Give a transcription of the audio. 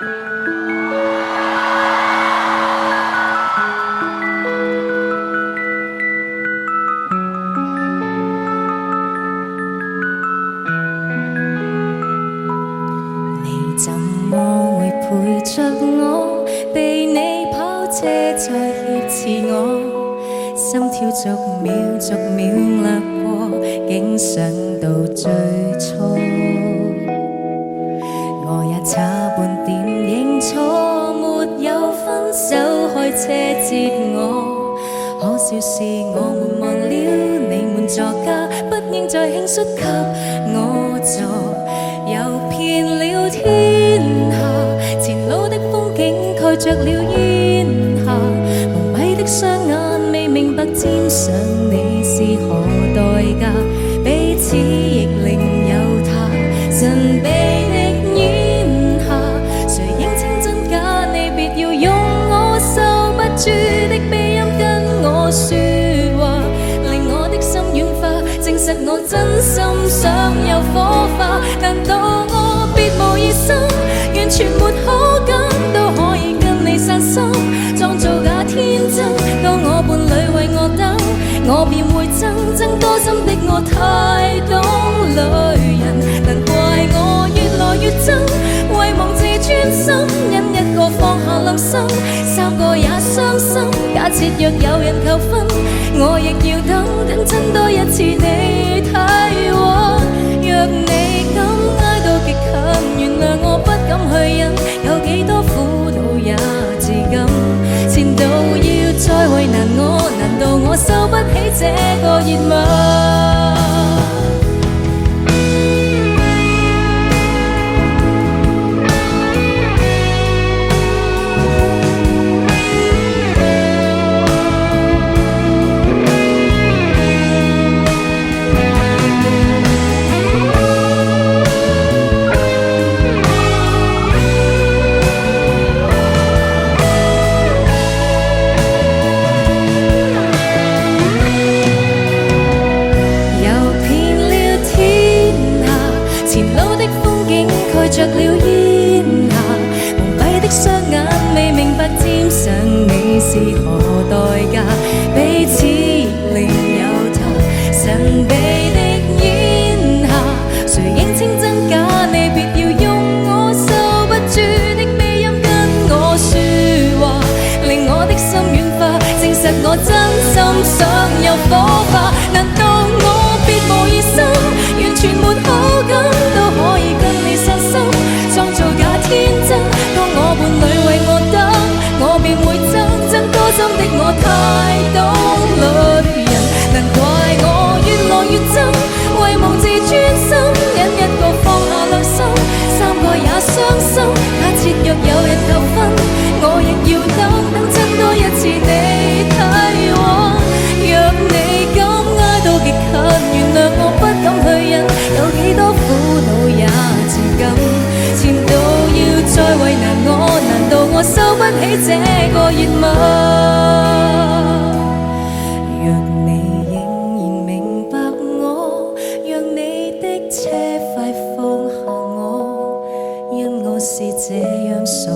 你怎麼會陪着我？被你跑車再挾持我，心跳逐秒逐秒掠過，竟想到最初。我也差半點認錯，沒有分手開車接我。可笑是我們忘了你們座駕，不應再輕率給我坐。遊遍了天下，前路的風景蓋着了煙霞，蒙蔽的雙眼未明白沾上你是何代價，彼此亦另有他，神秘的煙霞，誰認清真假？你別要用我受不住的鼻音跟我說話，令我的心軟化，證實我真心想有火花。難道我別無異心，完全沒可感，都可以跟你散心，創造假天真？當我伴侶為我等，我便會憎多心的我太懂女人。難怪我越來越憎，為忘自尊心，因一個放下兩心，三個也傷心。假設若有人求婚，我亦要等真多一次你體溫。若你敢挨到極近，原諒我不敢去忍，有幾多苦惱也自甘。前度要再為難我，難道我受不起這個熱吻？着了煙霞，蒙蔽的雙眼未明白沾上你是何代價，彼此另有他，神秘的煙霞，誰認清真假？你別要用我受不住的鼻音跟我說話，令我的心軟化，證實我真心想有火花。難道我別無異心，完全沒好感，都可以跟你散心，創造假天真？當我伴侶為我等，我便會憎多心的我太懂女人。難怪我越來越憎，為忘自尊心，因一個放下兩心，三個也傷心。假設若有人求婚，我亦要等真多一次你體溫。若你敢挨到極近，原諒我不敢去忍，有幾多苦惱也自甘。前度要再為難我，難道我受不起這個熱吻？若你仍然明白我，讓你的車快放下我，因我是這樣傻。